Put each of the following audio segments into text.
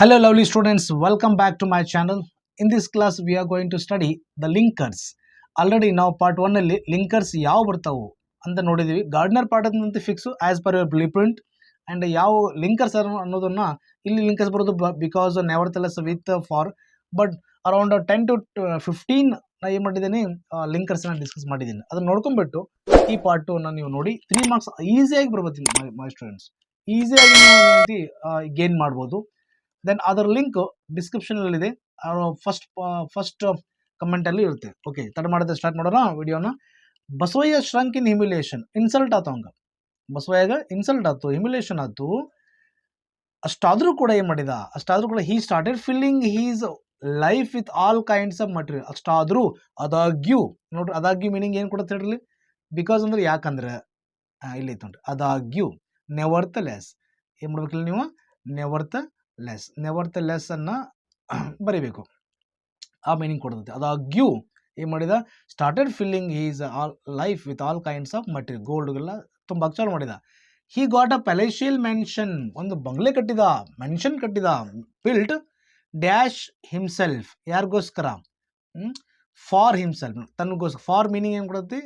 Hello lovely students, welcome back to my channel. In this class we are going to study the linkers. Already ನಾವು part 1 ಅಲ್ಲಿ linkers ಯಾವ ಬರ್ತಾವು ಅಂತ ನೋಡಿದೀವಿ. Gardener part ಅಂತ fix as per your blueprint and ಯಾವ linkers ಅನ್ನೋದನ್ನ ಇಲ್ಲಿ ಲಿಂಕರ್ಸ್ ಬರೋದು because nevertheless with for but around 10 to 15 ನಾ ಏನು ಮಾಡಿದ್ದೀನಿ ಲಿಂಕರ್ಸ್ ನ ಡಿಸ್ಕಸ್ ಮಾಡಿದ್ದೀನಿ. ಅದನ್ನ ನೋಡ್ಕೊಂಡ್ಬಿಟ್ಟು ಈ ಪಾರ್ಟ್ ನೀವು ನೋಡಿ 3 ಮಾರ್ಕ್ಸ್ ಈಸಿಯಾಗಿ ಬರ್ಬೋದು ಮೈ ಸ್ಟೂಡೆಂಟ್ಸ್. ಈಸಿಯಾಗಿ ಗೇನ್ ಮಾಡ್ಬೋದು. ದೆನ್ ಅದರ ಲಿಂಕ್ ಡಿಸ್ಕ್ರಿಪ್ಷನ್ ಅಲ್ಲಿ ಇದೆ. ಫಸ್ಟ್ ಕಮೆಂಟ್ ಅಲ್ಲಿ ಇರುತ್ತೆ. ಓಕೆ, ತಡ ಮಾಡದೆ ಸ್ಟಾರ್ಟ್ ಮಾಡೋಣ ವಿಡಿಯೋನ. ಬಸವಯ್ಯ ಶ್ರಂಕ್ ಇನ್ ಹ್ಯುಮಿಲೇಷನ್, ಇನ್ಸಲ್ಟ್ ಆತು ಹಂಗ. ಬಸವಯ್ಯಗ ಇನ್ಸಲ್ಟ್ ಆಯ್ತು, ಹ್ಯುಮಿಲೇಷನ್ ಆಯ್ತು. ಅಷ್ಟಾದ್ರೂ ಕೂಡ ಏನ್ ಮಾಡಿದ, ಅಷ್ಟಾದ್ರೂ ಕೂಡ he started filling his life with all kinds of material. ಅಷ್ಟಾದ್ರೂ ಆದಾಗ್ಯೂ ನೋಡ್ರಿ, ಆದಾಗ್ಯೂ ಮೀನಿಂಗ್ ಏನ್ ಕೊಡುತ್ತೆ ಹೇಳ್ರಿ. ಬಿಕಾಸ್ ಅಂದ್ರೆ ಯಾಕಂದ್ರೆ ಇಲ್ಲಿ ಐತೆ ನೋಡ್ರಿ, ಆದಾಗ್ಯೂ ನೆವರ್ತ ಲೆಸ್ ಏನ್ ಮಾಡ್ಬೇಕಿಲ್ಲ ನೀವು, ನೆವರ್ತ ಲೆಸ್ ಅನ್ನ ಬರಿಬೇಕು. ಆ ಮೀನಿಂಗ್ ಕೊಡ್ತದೆ. ಆದಾಗ್ಯೂ ಏನ್ ಮಾಡಿದ, started filling his all life with all kinds of material, ಗೋಲ್ಡ್ಗೆಲ್ಲ ತುಂಬ ಚಾಲು ಮಾಡಿದ. ಹಿ ಗಾಟ್ ಅ ಪ್ಯಾಲೇಶಿಯಲ್ ಮೆನ್ಷನ್, ಒಂದು ಬಂಗ್ಲೆ ಕಟ್ಟಿದ, ಮೆನ್ಷನ್ ಕಟ್ಟಿದ. ಬಿಲ್ಟ್ ಡ್ಯಾಶ್ ಹಿಮ್ಸೆಲ್ಫ್, ಯಾರಿಗೋಸ್ಕರ, ಫಾರ್ ಹಿಮ್ಸೆಲ್ಫ್, ತನಗೋಸ್ಕರ. ಫಾರ್ ಮೀನಿಂಗ್ ಏನು ಕೊಡುತ್ತೆ,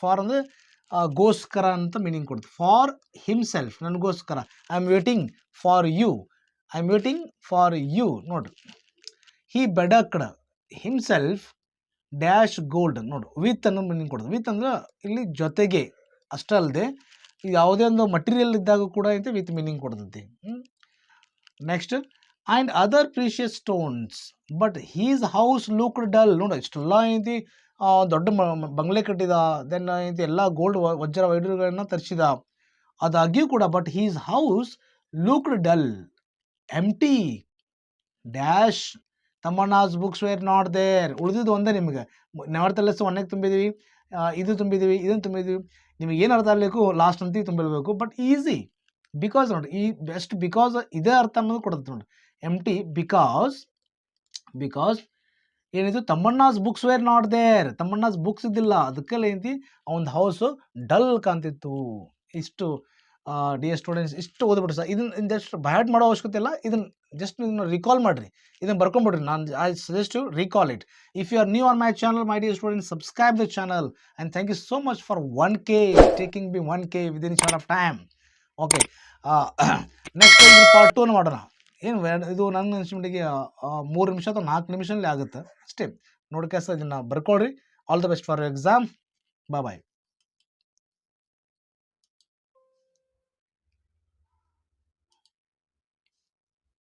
ಫಾರ್ ಅಂದ್ರೆ ಗೋಸ್ಕರ ಅಂತ ಮೀನಿಂಗ್ ಕೊಡುತ್ತೆ. ಫಾರ್ ಹಿಮ್ಸೆಲ್ಫ್, ನನಗೋಸ್ಕರ. I am waiting for you, I am waiting for you. ನೋಡ್ರಿ, he bedecked himself dash gold. ನೋಡು, ವಿತ್ ಅನ್ನೋ ಮೀನಿಂಗ್ ಕೊಡುತ್ತೆ. ವಿತ್ ಅಂದ್ರೆ ಇಲ್ಲಿ ಜೊತೆಗೆ ಅಷ್ಟೇ ಅಲ್ಲದೆ ಯಾವುದೇ ಒಂದು ಮಟೀರಿಯಲ್ ಇದ್ದಾಗ ಕೂಡ ಐತೆ ವಿತ್ ಮೀನಿಂಗ್ ಕೊಡ್ತೈತಿ. Next, and other precious stones but he's house looked dull. ನೋಡು, ಇಷ್ಟೆಲ್ಲ ಐತಿ, ದೊಡ್ಡ ಬಂಗ್ಲೆ ಕಟ್ಟಿದ, ದೆನ್ ಐತಿ ಎಲ್ಲ ಗೋಲ್ಡ್ ವಜ್ರ ವೈಡೂರ್ಯಗಳನ್ನ ತರಿಸಿದ. ಆದಾಗ್ಯೂ ಕೂಡ but he's house looked dull empty dash Tammanna's books were not there. ಉಳಿದಿದ್ದು ಒಂದೇ ನಿಮಗೆ. ನೆವರ್ತಲೆಸ್ ಒಂದಕ್ಕೆ ತುಂಬಿದೀವಿ, ಇದು ತುಂಬಿದೀವಿ, ಇದನ್ನು ತುಂಬಿದೀವಿ. ನಿಮಗೆ ಏನು ಅರ್ಥ ಆಗಬೇಕು, ಲಾಸ್ಟ್ ಅಂತ ತುಂಬಿರಬೇಕು. ಬಟ್ ಈಸಿ, ಬಿಕಾಸ್ ನೋಡಿ, ಈ ಬೆಸ್ಟ್ ಬಿಕಾಸ್ ಇದೇ ಅರ್ಥ ಅನ್ನೋದು ಕೊಡುತ್ತೆ ನೋಡಿ. ಎಂಟಿ ಬಿಕಾಸ್ ಏನಿದು, Tammanna's books were not there, Tammanna's books ಇದ್ದಿಲ್ಲ, ಅದಕ್ಕೆಲ್ಲ ಏನಂತಿ ಅವನ ಹೌಸು ಡಲ್ ಕಾಣ್ತಿತ್ತು. ಇಷ್ಟು ಡಿಯರ್ ಸ್ಟೂಡೆಂಟ್ಸ್, ಇಷ್ಟು ಓದ್ಬಿಡ್ರಿ ಸರ್. ಇದನ್ನ ಜಸ್ಟ್ ಬಯಾಟ್ ಮಾಡೋ ಅವಶ್ಯಕತೆ ಇಲ್ಲ. ಇದನ್ನ ಜಸ್ಟ್ ಇದನ್ನ ರಿಕಾಲ್ ಮಾಡಿರಿ, ಇದನ್ನು ಬರ್ಕೊಂಬಿಡ್ರಿ. ನಾನು I suggest you recall it. If you are new on my channel, my dear students, subscribe the channel and thank you so much for 1K, taking be 1K within short of time. Okay, next part 2 ಮಾಡೋಣ. ಏನು ಇದು ನನ್ನ ಅನಿಸಿಮಟ್ಟಿಗೆ 3 ನಿಮಿಷ ಅಥವಾ 4 ನಿಮಿಷದಲ್ಲಿ ಆಗುತ್ತೆ ಅಷ್ಟೇ. ನೋಡ್ಕೆ ಇದನ್ನು ಬರ್ಕೊಳ್ರಿ. All the best for exam. Bye.